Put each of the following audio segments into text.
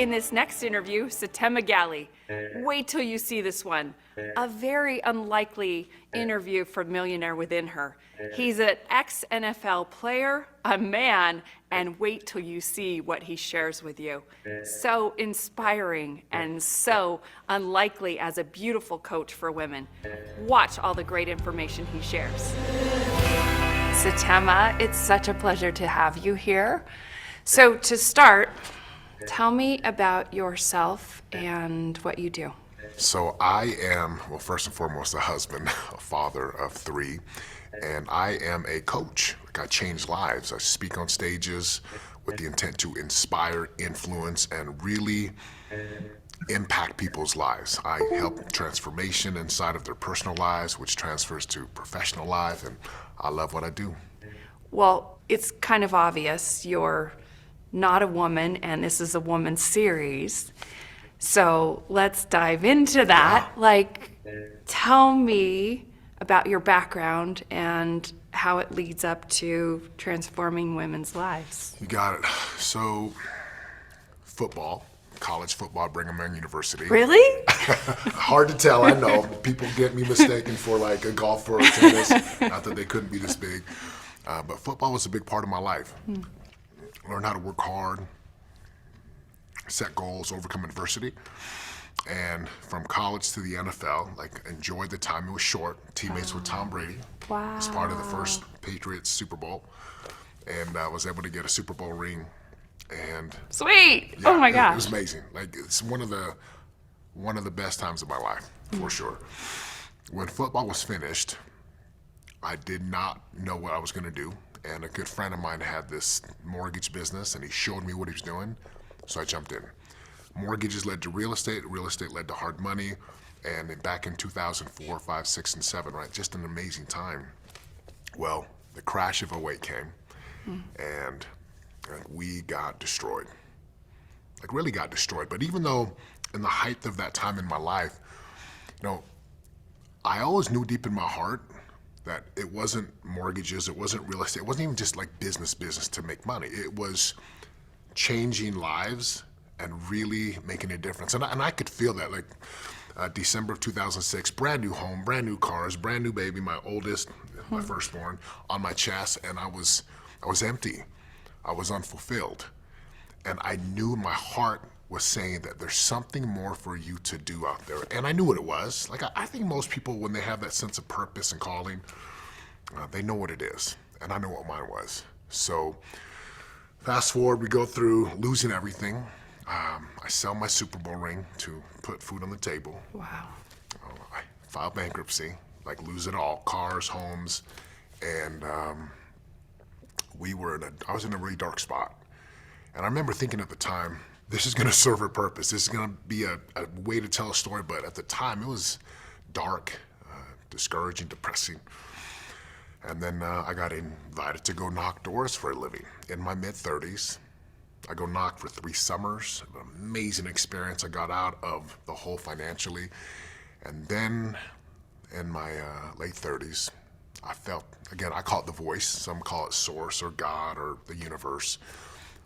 In this next interview, Setema Gali. Wait till you see this one. A very unlikely interview for Millionaire within her. He's an ex-NFL player, a man, and wait till you see what he shares with you. So inspiring and so unlikely as a beautiful coach for women. Watch all the great information he shares. Setema, it's such a pleasure to have you here. So to start, tell me about yourself and what you do. So I am, well, first and foremost, a husband, a father of 3, and I am a coach. Like, I change lives. I speak on stages with the intent to inspire, influence, and really impact people's lives. I help transformation inside of their personal lives, which transfers to professional life, and I love what I do. Well, it's kind of obvious you're not a woman, and this is a woman series. So let's dive into that. Tell me about your background and how it leads up to transforming women's lives. You got it. So, football, college football, Brigham Young University. Really? Hard to tell, I know. People get me mistaken for like a golfer or tennis. Not that they couldn't be this big. But football was a big part of my life. Learned how to work hard, set goals, overcome adversity. And from college to the NFL, enjoyed the time. It was short. Teammates with Tom Brady. Wow. As part of the first Patriots Super Bowl. And I was able to get a Super Bowl ring. And Sweet. yeah, Oh my It gosh. was amazing. It's one of the best times of my life, for sure. When football was finished, I did not know what I was going to do. And a good friend of mine had this mortgage business, and he showed me what he was doing, so I jumped in. Mortgages led to real estate led to hard money, and then back in 2004, 5, 6, and 7, right, just an amazing time. Well, the crash of '08 came, and we got destroyed. Really got destroyed. But even though in the height of that time in my life, I always knew deep in my heart that it wasn't mortgages, it wasn't real estate, it wasn't even just business to make money. It was changing lives and really making a difference. And I could feel that, December of 2006, brand new home, brand new cars, brand new baby, my oldest, my firstborn, on my chest, and I was empty. I was unfulfilled. And I knew my heart was saying that there's something more for you to do out there. And I knew what it was. I think most people, when they have that sense of purpose and calling, they know what it is. And I know what mine was. So fast forward, we go through losing everything. I sell my Super Bowl ring to put food on the table. Wow. I file bankruptcy, lose it all, cars, homes. And I was in a really dark spot. And I remember thinking at the time, this is going to serve a purpose. This is going to be a way to tell a story. But at the time, it was dark, discouraging, depressing. And then I got invited to go knock doors for a living. In my mid-30s, I go knock for 3 summers. An amazing experience. I got out of the hole financially. And then in my late 30s, I felt, again, I call it the voice. Some call it source or God or the universe.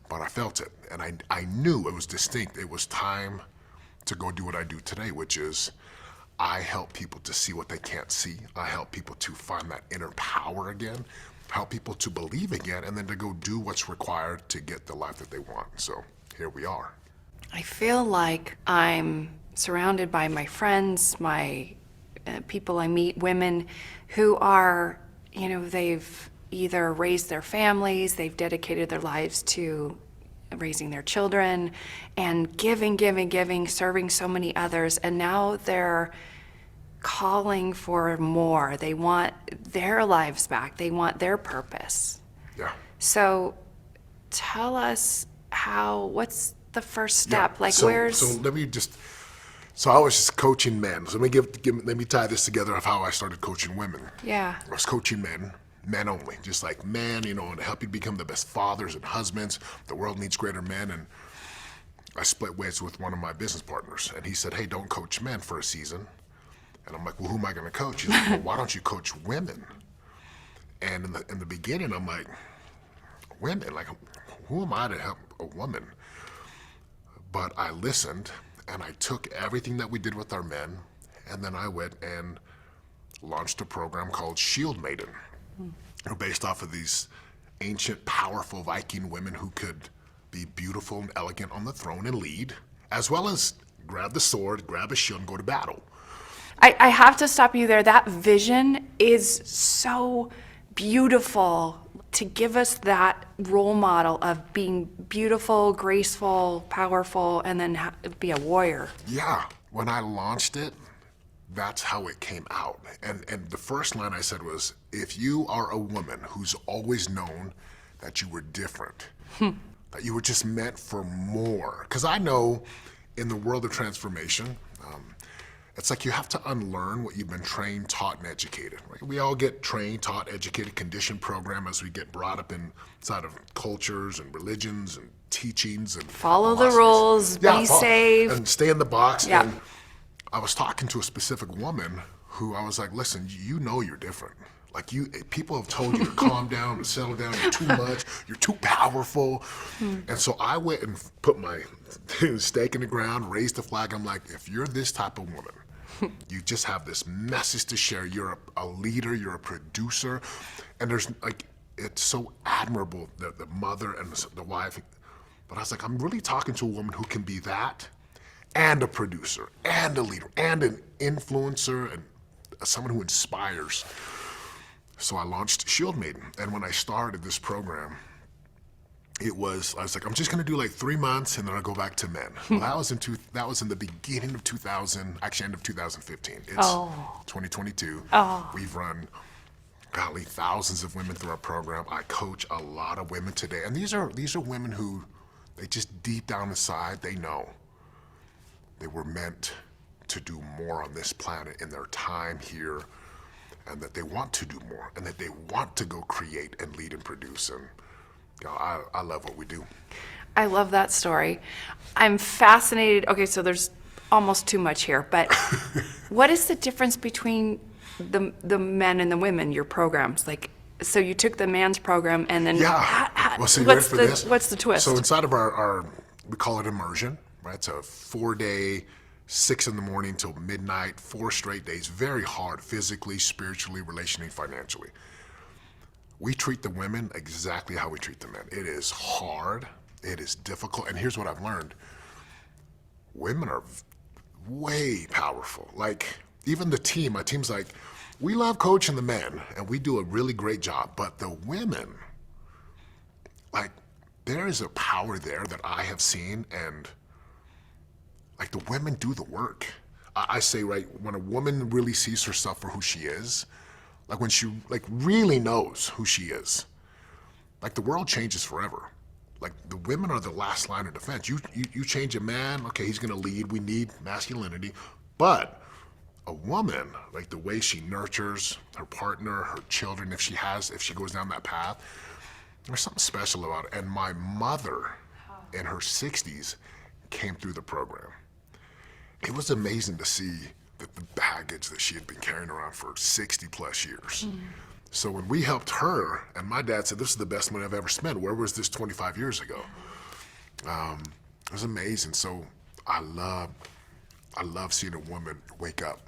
But I felt it, and I knew it was distinct. It was time to go do what I do today, which is I help people to see what they can't see. I help people to find that inner power again, help people to believe again, and then to go do what's required to get the life that they want. So here we are. I feel like I'm surrounded by my friends, my people I meet, women who are, they've either raised their families, they've dedicated their lives to raising their children and giving, serving so many others, and now they're calling for more. They want their lives back. They want their purpose. Yeah. So tell us what's the first step? Yeah. So I was just coaching men. So let me tie this together of how I started coaching women. Yeah. I was coaching men only, just men, and to help you become the best fathers and husbands. The world needs greater men. And I split ways with one of my business partners, and he said, hey, don't coach men for a season. And I'm like, well, who am I going to coach? He's like, well, why don't you coach women? And in the beginning, I'm like, women? Who am I to help a woman? But I listened, and I took everything that we did with our men, and then I went and launched a program called Shield Maiden, based off of these ancient, powerful Viking women who could be beautiful and elegant on the throne and lead, as well as grab the sword, grab a shield, and go to battle. I have to stop you there. That vision is so beautiful, to give us that role model of being beautiful, graceful, powerful, and then be a warrior. Yeah, when I launched it, that's how it came out. And the first line I said was, if you are a woman who's always known that you were different, that you were just meant for more. Because I know in the world of transformation, it's like you have to unlearn what you've been trained, taught, and educated. Right? We all get trained, taught, educated, conditioned, programmed as we get brought up inside of cultures and religions and teachings and Follow the philosophies. rules, be safe. And stay in the box. Yeah. And I was talking to a specific woman who I was like, listen, you know you're different. Like people have told you to calm down, to settle down, you're too much, you're too powerful. And so I went and put my stake in the ground, raised the flag. I'm like, if you're this type of woman, you just have this message to share. You're a leader, you're a producer. And there's like, it's so admirable that the mother and the wife, but I was like, I'm really talking to a woman who can be that and a producer and a leader and an influencer and someone who inspires. So I launched Shield Maiden. And when I started this program, I was like, I'm just gonna do like 3 months and then I'll go back to men. Well, that was in the beginning of 2000, actually end of 2015. It's 2022. We've run, golly, thousands of women through our program. I coach a lot of women today. And these are women who, they just deep down inside, they know they were meant to do more on this planet in their time here, and that they want to do more, and that they want to go create and lead and produce. And I love what we do. I love that story. I'm fascinated. Okay, so there's almost too much here, but what is the difference between the men and the women, your programs? Like, so you took the man's program and then Well, so you ready for this? What's the twist? So inside of our we call it immersion, right? It's a 4-day, 6 in the morning till midnight, 4 straight days, very hard physically, spiritually, relationally, financially. We treat the women exactly how we treat the men. It is hard, it is difficult, and here's what I've learned. Women are way powerful. Like, even the team, my team's like, we love coaching the men, and we do a really great job, but the women, like, there is a power there that I have seen, and like the women do the work. I say, right, when a woman really sees herself for who she is, like when she like really knows who she is, like the world changes forever. Like the women are the last line of defense. You change a man, okay, he's gonna lead, we need masculinity, but a woman, like the way she nurtures her partner, her children, if she goes down that path, there's something special about it. And my mother in her 60s came through the program. It was amazing to see the baggage that she had been carrying around for 60 plus years. So when we helped her, and my dad said, this is the best money I've ever spent. Where was this 25 years ago? It was amazing. So I love seeing a woman wake up.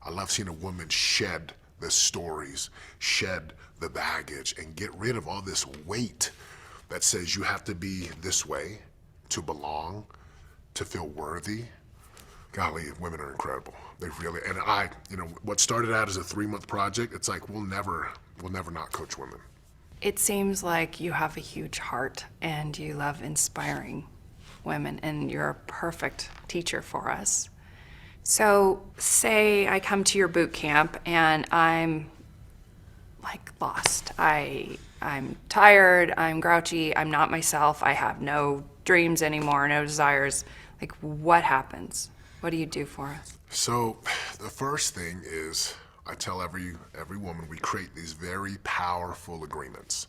I love seeing a woman shed the stories, shed the baggage, and get rid of all this weight that says you have to be this way to belong, to feel worthy. Golly, women are incredible. They really, and what started out as a 3-month project, it's like we'll never not coach women. It seems like you have a huge heart and you love inspiring women, and you're a perfect teacher for us. So say I come to your boot camp and I'm like lost. I'm tired, I'm grouchy, I'm not myself, I have no dreams anymore, no desires. Like, what happens? What do you do for us? So the first thing is I tell every woman we create these very powerful agreements.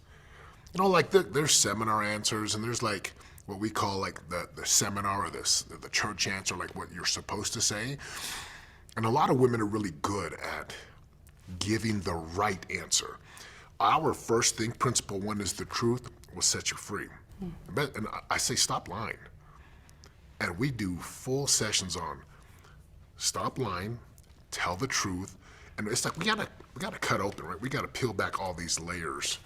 You know, like there's seminar answers, and there's like what we call like the seminar or the church answer, like what you're supposed to say. And a lot of women are really good at giving the right answer. Our first thing, principle 1, is the truth will set you free. And I say stop lying. And we do full sessions on stop lying, tell the truth, and it's like we gotta cut open, right? We gotta peel back all these layers.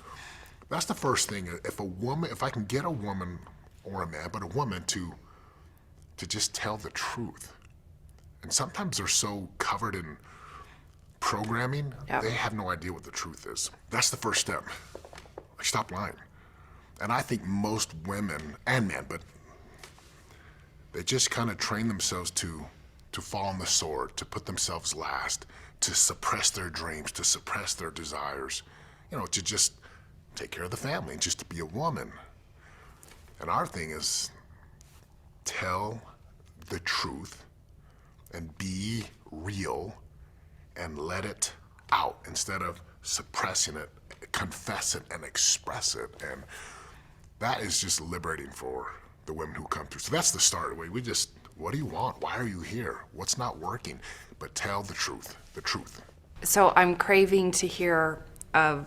That's the first thing. If I can get a woman or a man, but a woman to just tell the truth. And sometimes they're so covered in programming, Yep. they have no idea what the truth is. That's the first step. Like, stop lying. And I think most women and men, but they just kind of train themselves to fall on the sword, to put themselves last, to suppress their dreams, to suppress their desires, to just take care of the family, just to be a woman. And our thing is tell the truth and be real and let it out instead of suppressing it, confess it and express it. And that is just liberating for the women who come through. So that's the start. We just, what do you want? Why are you here? What's not working? But tell the truth, the truth. So I'm craving to hear an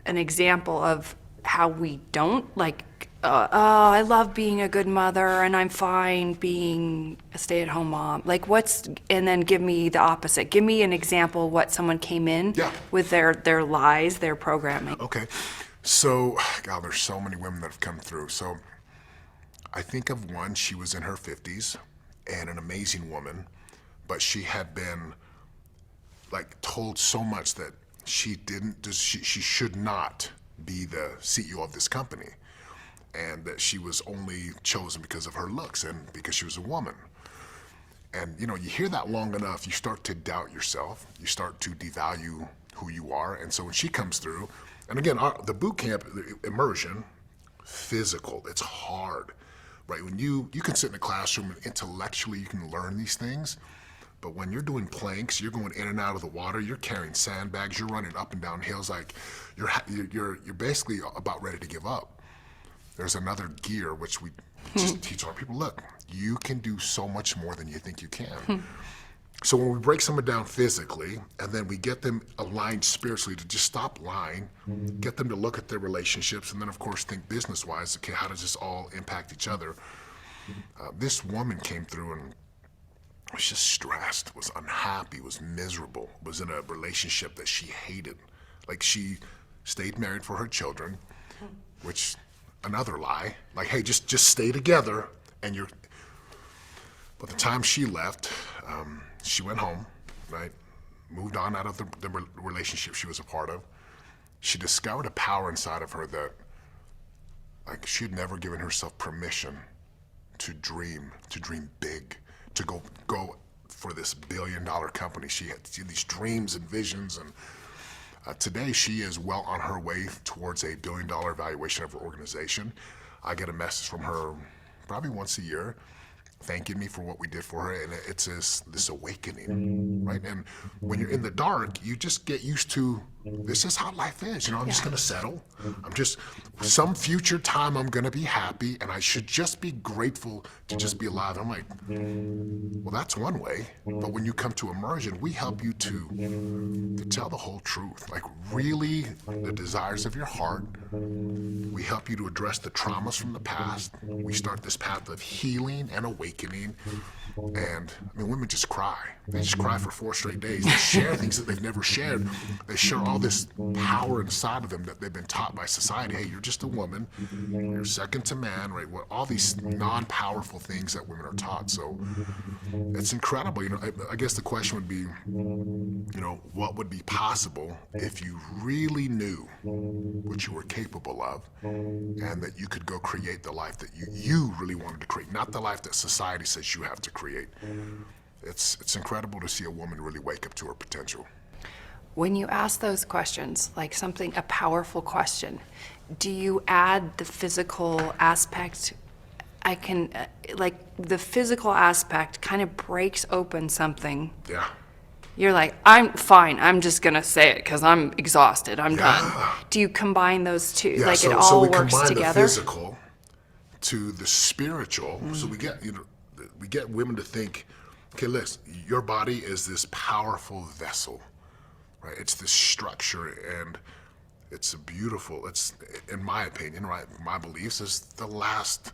example of how we don't, like, oh, I love being a good mother and I'm fine being a stay-at-home mom. Like and then give me the opposite. Give me an example of what someone came in with their lies, their programming. Okay. So, God, there's so many women that have come through. So I think of one, she was in her 50s and an amazing woman, but she had been told so much that she should not be the CEO of this company, and that she was only chosen because of her looks and because she was a woman. And you hear that long enough, you start to doubt yourself, you start to devalue who you are. And so when she comes through, and again, the boot camp, the immersion, physical, it's hard, right? When you can sit in a classroom and intellectually you can learn these things, but when you're doing planks, you're going in and out of the water, you're carrying sandbags, you're running up and down hills, like you're basically about ready to give up. There's another gear which we just teach our people. Look, you can do so much more than you think you can. So when we break someone down physically, and then we get them aligned spiritually to just stop lying, get them to look at their relationships, and then of course think business-wise, okay, how does this all impact each other? This woman came through and was just stressed, was unhappy, was miserable, was in a relationship that she hated. Like, she stayed married for her children, which, another lie. Like, hey, just stay together, and you're... By the time she left, she went home, right? Moved on out of the relationship she was a part of. She discovered a power inside of her that, like, she had never given herself permission to dream big, to go for this billion-dollar company. She had these dreams and visions, and today she is well on her way towards a billion-dollar valuation of her organization. I get a message from her probably once a year, thanking me for what we did for her, and it's this awakening, right? And when you're in the dark, you just get used to, this is how life is, I'm just gonna settle. Some future time I'm gonna be happy, and I should just be grateful to just be alive. I'm like, well, that's one way, but when you come to immersion, we help you to tell the whole truth, like really the desires of your heart. We help you to address the traumas from the past. We start this path of healing and awakening. And women just cry. They just cry for 4 straight days. They share things that they've never shared. They share all this power inside of them that they've been taught by society. Hey, you're just a woman. You're second to man, right? All these non-powerful things that women are taught. So it's incredible. I guess the question would be, what would be possible if you really knew what you were capable of, and that you could go create the life that you really wanted to create, not the life that society says you have to create. It's incredible to see a woman really wake up to her potential. When you ask those questions, like a powerful question, do you add the physical aspect? The physical aspect kind of breaks open something. Yeah. You're like, I'm fine, I'm just gonna say it because I'm exhausted, I'm done. Do you combine those two? Yeah, it all so we works combine together? the physical to the spiritual. So we get women to think, okay, listen, your body is this powerful vessel, right? It's this structure, and it's in my opinion, right? My beliefs is the last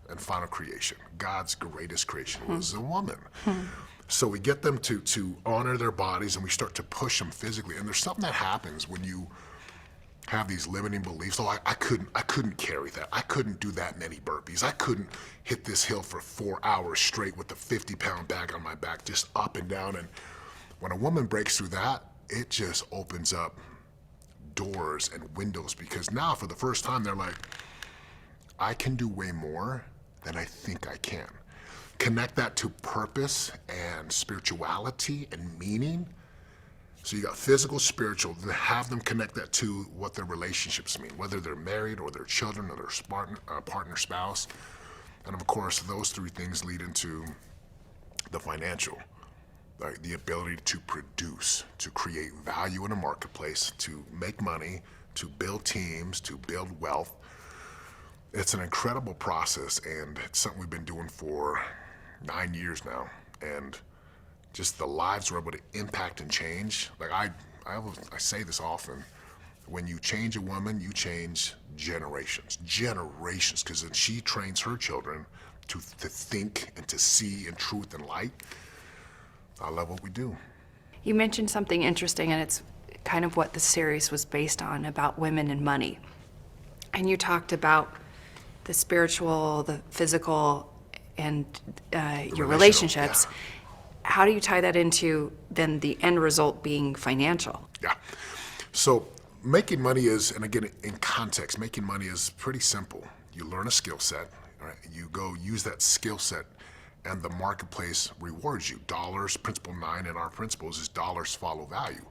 and final creation. God's greatest creation was a woman. So we get them to honor their bodies, and we start to push them physically. And there's something that happens when you have these limiting beliefs. Oh, I couldn't carry that. I couldn't do that many burpees. I couldn't hit this hill for 4 hours straight with a 50-pound bag on my back, just up and down. And when a woman breaks through that, it just opens up doors and windows, because now for the first time they're like, I can do way more than I think I can. Connect that to purpose and spirituality and meaning. So you got physical, spiritual, then have them connect that to what their relationships mean, whether they're married or their children or their partner, spouse. And of course, those three things lead into the financial, right? The ability to produce, to create value in a marketplace, to make money, to build teams, to build wealth. It's an incredible process, and it's something we've been doing for 9 years now. And just the lives we're able to impact and change. Like I say this often, when you change a woman, you change generations, because then she trains her children to think and to see in truth and light. I love what we do. You mentioned something interesting, and it's kind of what the series was based on, about women and money. And you talked about the spiritual, the physical, and your relationships. Yeah. How do you tie that into then the end result being financial? Yeah. So making money is, and again, in context, making money is pretty simple. You learn a skill set, right? You go use that skill set, and the marketplace rewards you. Dollars, principle 9 in our principles is dollars follow value.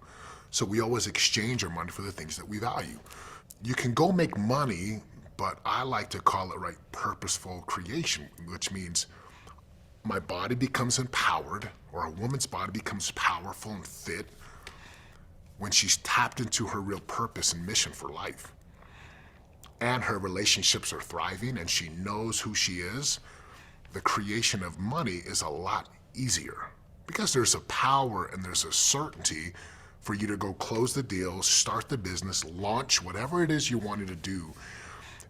So we always exchange our money for the things that we value. You can go make money, but I like to call it, right, purposeful creation, which means my body becomes empowered, or a woman's body becomes powerful and fit when she's tapped into her real purpose and mission for life. And her relationships are thriving, and she knows who she is. The creation of money is a lot easier because there's a power and there's a certainty for you to go close the deal, start the business, launch whatever it is you wanted to do.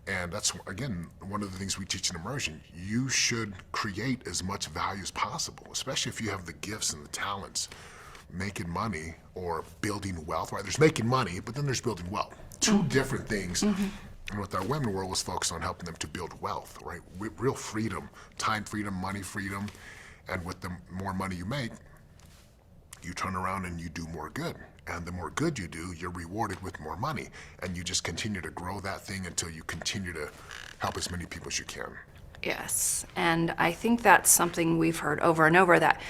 And that's, again, one of the things we teach in immersion. You should create as much value as possible, especially if you have the gifts and the talents. Making money or building wealth, right? There's making money, but then there's building wealth. Two different things. And with our women world was focused on helping them to build wealth, right? Real freedom, time freedom, money freedom. And with the more money you make, you turn around and you do more good. And the more good you do, you're rewarded with more money. And you just continue to grow that thing until you continue to help as many people as you can. Yes, and I think that's something we've heard over and over, that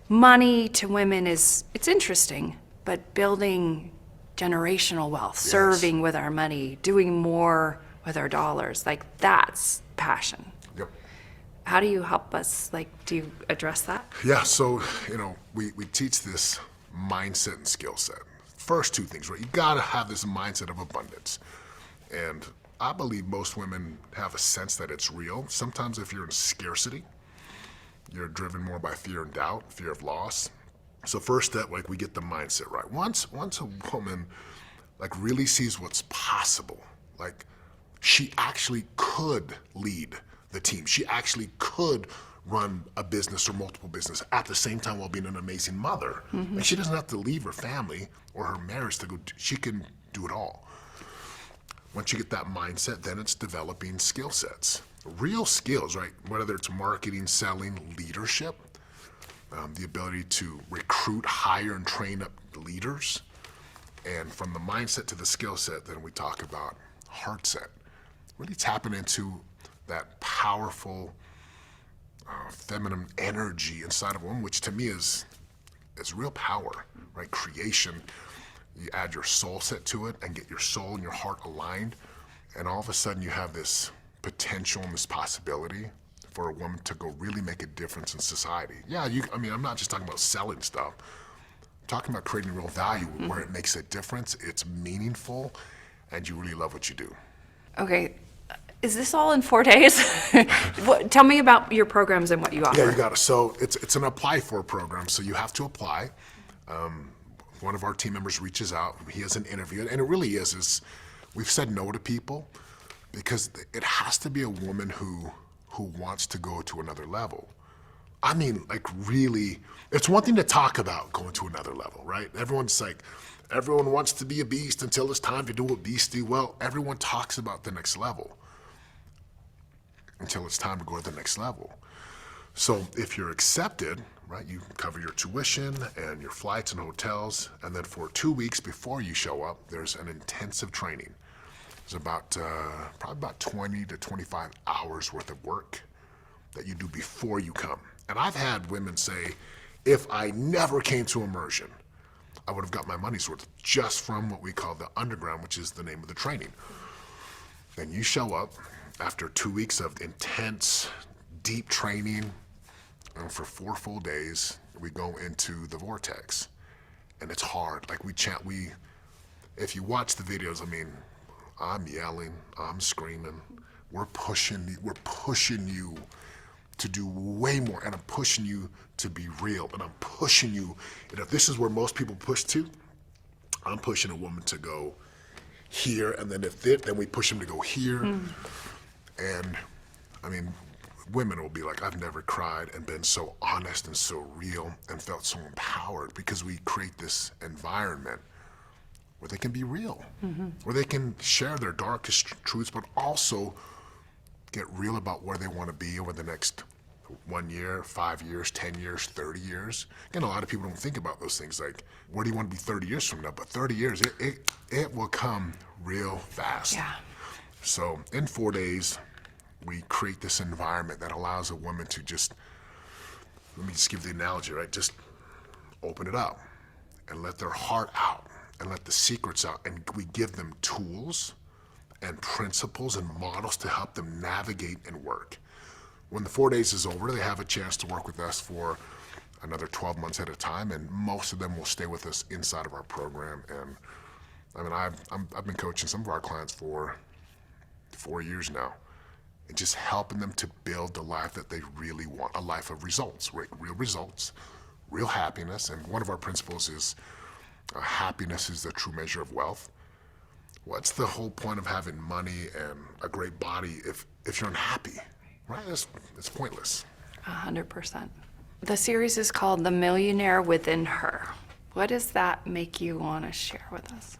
money to women it's interesting, but building generational wealth, Yes. serving with our money, doing more with our dollars, like that's passion. Yep. How do you help us, do you address that? Yeah, so, we teach this mindset and skill set. First two things, right? You gotta have this mindset of abundance. And I believe most women have a sense that it's real. Sometimes if you're in scarcity, you're driven more by fear and doubt, fear of loss. So first step, we get the mindset right. Once a woman, really sees what's possible, she actually could lead the team. She actually could run a business or multiple business at the same time while being an amazing mother. And she doesn't have to leave her family or her marriage to go, she can do it all. Once you get that mindset, then it's developing skill sets. Real skills, right? Whether it's marketing, selling, leadership, the ability to recruit, hire, and train up leaders. And from the mindset to the skill set, then we talk about heart set. Really tapping into that powerful feminine energy inside of a woman, which to me is real power, right? Creation. You add your soul set to it and get your soul and your heart aligned, and all of a sudden you have this potential and this possibility for a woman to go really make a difference in society. Yeah, I'm not just talking about selling stuff. I'm talking about creating real value where it makes a difference, it's meaningful, and you really love what you do. Okay, is this all in 4 days? Tell me about your programs and what you offer. Yeah, you got it. So it's an apply for program, so you have to apply. One of our team members reaches out, he has an interview, and it really is we've said no to people because it has to be a woman who who wants to go to another level. I mean, like really, it's one thing to talk about going to another level, right? Everyone's like, everyone wants to be a beast until it's time to do what beasts do. Well, everyone talks about the next level until it's time to go to the next level. So if you're accepted, right, you cover your tuition and your flights and hotels, and then for 2 weeks before you show up, there's an intensive training. There's about probably about 20 to 25 hours worth of work that you do before you come. And I've had women say, if I never came to immersion, I would have got my money's worth just from what we call the underground, which is the name of the training. Then you show up after 2 weeks of intense, deep training, and for 4 full days, we go into the vortex. And it's hard. Like if you watch the videos, I mean, I'm yelling, I'm screaming. We're pushing you to do way more, and I'm pushing you to be real, and I'm pushing you, and if this is where most people push to, I'm pushing a woman to go here, and then then we push them to go here. And I mean, women will be like, I've never cried and been so honest and so real and felt so empowered, because we create this environment where they can be real, where they can share their darkest truths, but also get real about where they want to be over the next 1 year, 5 years, 10 years, 30 years. Again, a lot of people don't think about those things, like, where do you want to be 30 years from now? But 30 years, it will come real fast. Yeah. So in 4 days, we create this environment that allows a woman to just, let me just give the analogy, right? Just open it up and let their heart out and let the secrets out. And we give them tools and principles and models to help them navigate and work. When the 4 days is over, they have a chance to work with us for another 12 months at a time, and most of them will stay with us inside of our program. And I mean, I've been coaching some of our clients for 4 years now, and just helping them to build the life that they really want, a life of results, real results, real happiness. And one of our principles is happiness is the true measure of wealth. What's the whole point of having money and a great body if you're unhappy, right? It's pointless. 100%. The series is called The Millionaire Within Her. What does that make you want to share with us?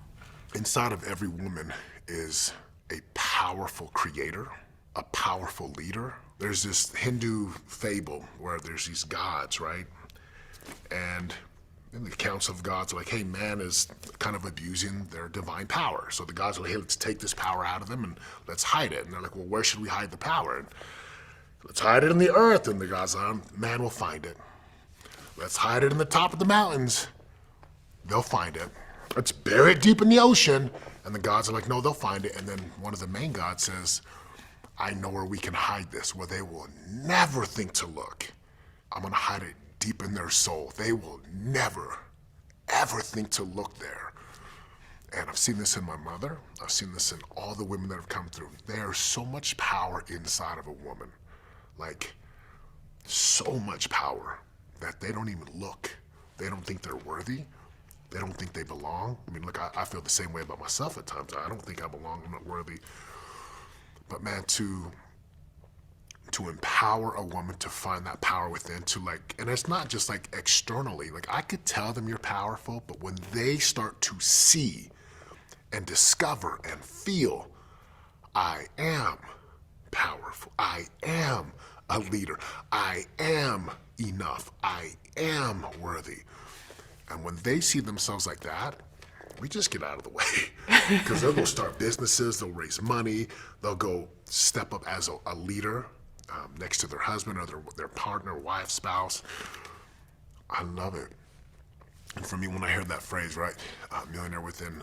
Inside of every woman is a powerful creator, a powerful leader. There's this Hindu fable where there's these gods, right? And in the accounts of gods are like, hey, man is kind of abusing their divine power. So the gods are like, hey, let's take this power out of them and let's hide it. And they're like, well, where should we hide the power? And let's hide it in the earth. And the gods are like, man will find it. Let's hide it in the top of the mountains. They'll find it. Let's bury it deep in the ocean. And the gods are like, no, they'll find it. And then one of the main gods says, I know where we can hide this, where they will never think to look. I'm gonna hide it deep in their soul. They will never, ever think to look there. And I've seen this in my mother. I've seen this in all the women that have come through. There's so much power inside of a woman. Like, so much power that they don't even look. They don't think they're worthy. They don't think they belong. I mean, look, I feel the same way about myself at times. I don't think I belong. I'm not worthy. But man, to empower a woman to find that power within, to like, and it's not just like externally, like I could tell them you're powerful, but when they start to see and discover and feel, I am powerful, I am a leader, I am enough, I am worthy. And when they see themselves like that, we just get out of the way, because they'll go start businesses, they'll raise money, they'll go step up as a leader next to their husband or their partner, wife, spouse. I love it. And for me, when I heard that phrase, right, millionaire within,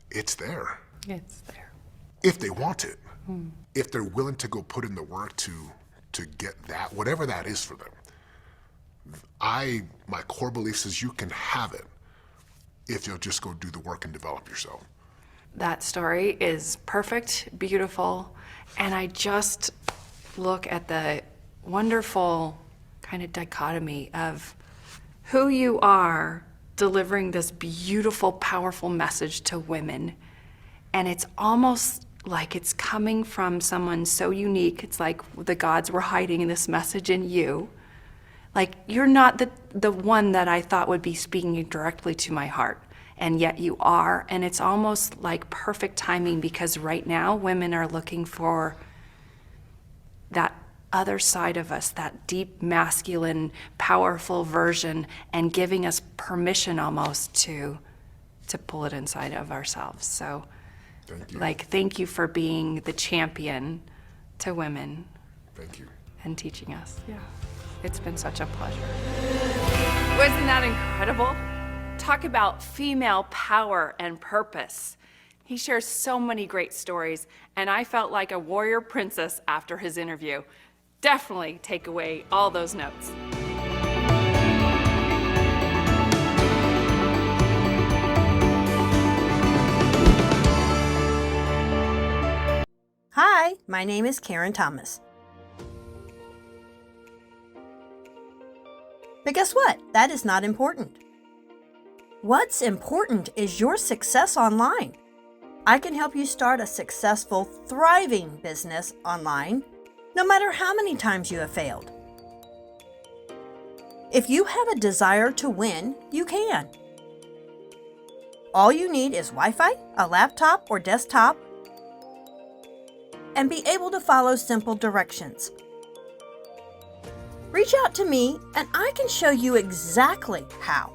it's there. It's there. If they want it, if they're willing to go put in the work to get that, whatever that is for them. My core belief is you can have it if you'll just go do the work and develop yourself. That story is perfect, beautiful, and I just look at the wonderful kind of dichotomy of who you are delivering this beautiful, powerful message to women. And it's almost like it's coming from someone so unique. It's like the gods were hiding this message in you. Like, you're not the one that I thought would be speaking directly to my heart, and yet you are. And it's almost like perfect timing, because right now women are looking for that other side of us, that deep, masculine, powerful version, and giving us permission almost to pull it inside of ourselves. So, Thank you. thank you for being the champion to women. Thank you. And teaching us. Yeah. It's been such a pleasure. Wasn't that incredible? Talk about female power and purpose. He shares so many great stories, and I felt like a warrior princess after his interview. Definitely take away all those notes. Hi, my name is Karen Thomas. But guess what? That is not important. What's important is your success online. I can help you start a successful, thriving business online, no matter how many times you have failed. If you have a desire to win, you can. All you need is Wi-Fi, a laptop or desktop, and be able to follow simple directions. Reach out to me and I can show you exactly how.